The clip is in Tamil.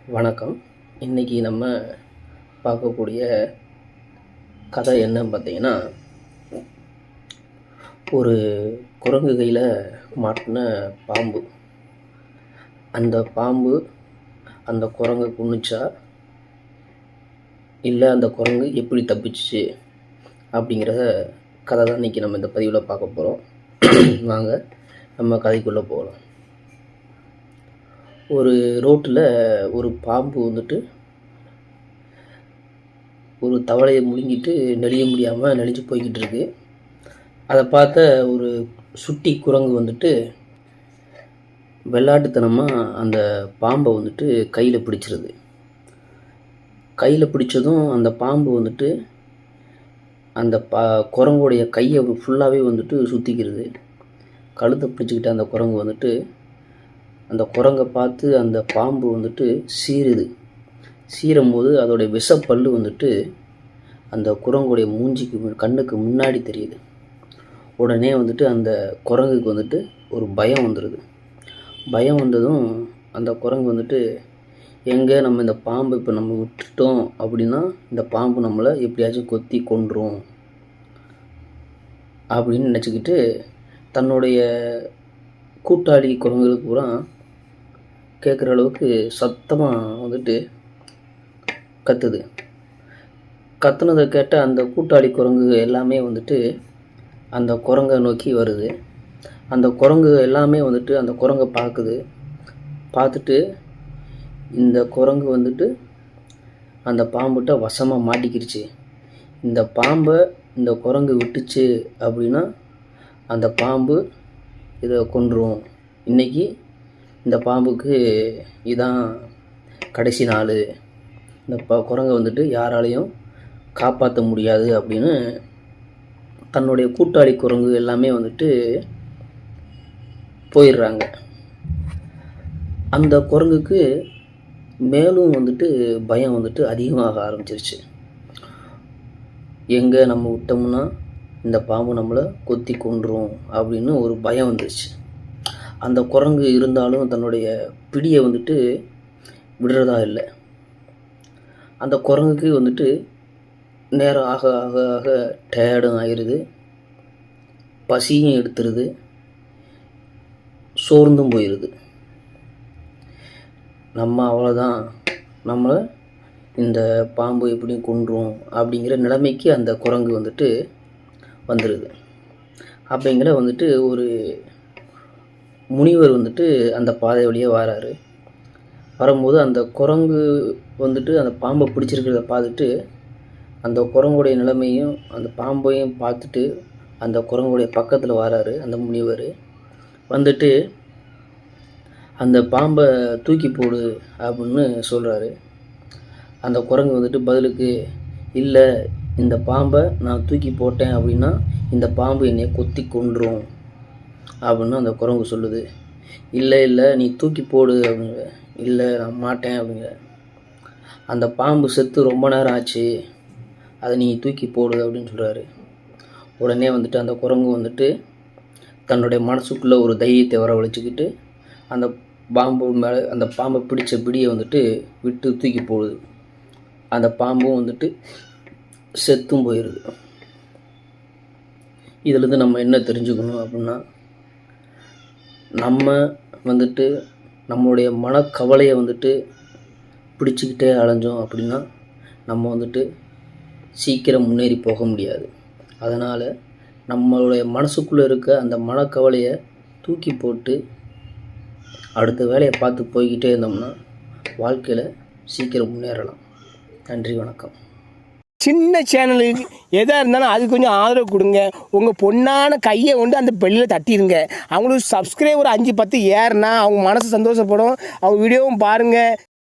வணக்கம். இன்றைக்கி நம்ம பார்க்கக்கூடிய கதை என்னன்னு பார்த்தீங்கன்னா, ஒரு குரங்கு கையில் மாட்டின பாம்பு. அந்த பாம்பு அந்த குரங்கை கொன்னுச்சா, இல்லை அந்த குரங்கு எப்படி தப்பிச்சிச்சு அப்படிங்கிற கதை தான் இன்றைக்கி நம்ம இந்த பதிவில் பார்க்க போகிறோம். வாங்க நம்ம கதைக்குள்ளே போகலாம். ஒரு ரோட்டில் ஒரு பாம்பு ஒரு தவளையை முழுங்கிட்டு நெளிய முடியாமல் நெளிஞ்சு போய்கிட்டு இருக்கு. அதை பார்த்த ஒரு சுட்டி குரங்கு வெள்ளாட்டுத்தனமாக அந்த பாம்பை கையில் பிடிச்சிருது. கையில் பிடிச்சதும் அந்த பாம்பு அந்த குரங்குடைய கையை ஃபுல்லாகவே சுற்றிக்கிறது. கழுத்தை பிடிச்சிக்கிட்ட அந்த குரங்கு அந்த குரங்கை பார்த்து அந்த பாம்பு சீருது. சீரும்போது அதோடைய விஷப்பல்லு அந்த குரங்குடைய மூஞ்சிக்கு கண்ணுக்கு முன்னாடி தெரியுது. உடனே அந்த குரங்குக்கு ஒரு பயம் வந்துடுது. பயம் வந்ததும் அந்த குரங்கு எங்கே நம்ம இந்த பாம்பை இப்போ நம்ம விட்டுட்டோம் அப்படின்னா இந்த பாம்பு நம்மளை எப்படியாச்சும் கொத்தி கொன்றும் அப்படின்னு நினச்சிக்கிட்டு தன்னுடைய கூட்டாளி குரங்குகளுக்கு பூரா கேட்குற அளவுக்கு சத்தமாக கத்துது. கத்துனதை கேட்ட அந்த கூட்டாளி குரங்கு எல்லாமே அந்த குரங்கை நோக்கி வருது. அந்த குரங்கு எல்லாமே அந்த குரங்கை பார்க்குது. பார்த்துட்டு இந்த குரங்கு அந்த பாம்புகிட்ட வசமாக மாட்டிக்கிடுச்சு. இந்த பாம்பை இந்த குரங்கு விட்டுச்சு அப்படின்னா அந்த பாம்பு இதை கொன்றும். இன்றைக்கி இந்த பாம்புக்கு இதான் கடைசி நாள். இந்த குரங்கை யாராலையும் காப்பாற்ற முடியாது அப்படின்னு தன்னுடைய கூட்டாளி குரங்கு எல்லாமே போயிடுறாங்க. அந்த குரங்குக்கு மேலும் பயம் அதிகமாக ஆரம்பிச்சிருச்சு. எங்கே நம்ம விட்டோம்னா இந்த பாம்பு நம்மளை கொத்தி கொன்றும் அப்படின்னு ஒரு பயம் வந்துருச்சு. அந்த குரங்கு இருந்தாலும் தன்னுடைய பிடியை விடுறதா இல்லை. அந்த குரங்குக்கு நேரம் ஆக ஆக ஆக டயர்டும் ஆயிடுது, பசியும் எடுத்துருது, சோர்ந்தும் போயிடுது. நம்ம அவ்வளோதான், நம்மளை இந்த பாம்பு எப்படியும் கொன்றும் அப்படிங்கிற நிலைமைக்கு அந்த குரங்கு வந்துடுது. அப்படிங்கிற ஒரு முனிவர் அந்த பாதை வழியாக வராரு. வரும்போது அந்த குரங்கு அந்த பாம்பை பிடிச்சிருக்கிறத பார்த்துட்டு அந்த குரங்குடைய நிலைமையும் அந்த பாம்பையும் பார்த்துட்டு அந்த குரங்குடைய பக்கத்தில் வராரு அந்த முனிவர். அந்த பாம்பை தூக்கி போடு அப்படின்னு சொல்கிறாரு. அந்த குரங்கு பதிலுக்கு, இல்லை, இந்த பாம்பை நான் தூக்கி போட்டேன் அப்படின்னா இந்த பாம்பு என்னை கொத்தி கொன்றும் அப்படின்னு அந்த குரங்கு சொல்லுது. இல்லை இல்லை, நீ தூக்கி போடு அப்படிங்க. இல்லை, நான் மாட்டேன் அப்படிங்க. அந்த பாம்பு செத்து ரொம்ப நேரம் ஆச்சு, அதை நீ தூக்கி போடு அப்படின்னு சொல்கிறாரு. உடனே அந்த குரங்கு தன்னுடைய மனசுக்குள்ளே ஒரு தைரியத்தை வரவழைச்சிக்கிட்டு அந்த பாம்பு மேலே அந்த பாம்பை பிடிச்ச பிடியை விட்டு தூக்கி போடுது. அந்த பாம்பும் செத்தும் போயிடுது. இதிலேருந்து நம்ம என்ன தெரிஞ்சுக்கணும் அப்படின்னா, நம்ம நம்மளுடைய மனக்கவலையை பிடிச்சிக்கிட்டே அலைஞ்சோம் அப்படின்னா நம்ம சீக்கிரம் முன்னேறி போக முடியாது. அதனால் நம்மளுடைய மனசுக்குள்ளே இருக்க அந்த மனக்கவலையை தூக்கி போட்டு அடுத்த வேலையை பார்த்து போய்கிட்டே இருந்தோம்னா வாழ்க்கையில் சீக்கிரம் முன்னேறலாம். நன்றி, வணக்கம். சின்ன சேனலுக்கு எதாக இருந்தாலும் அது கொஞ்சம் ஆதரவு கொடுங்க. உங்கள் பொண்ணான கையை அந்த பெல்லில் தட்டிடுங்க. அவங்களுக்கு சப்ஸ்கிரைபர் 5-10 ஏறுனா அவங்க மனசு சந்தோஷப்படும். அவங்க வீடியோவும் பாருங்கள்.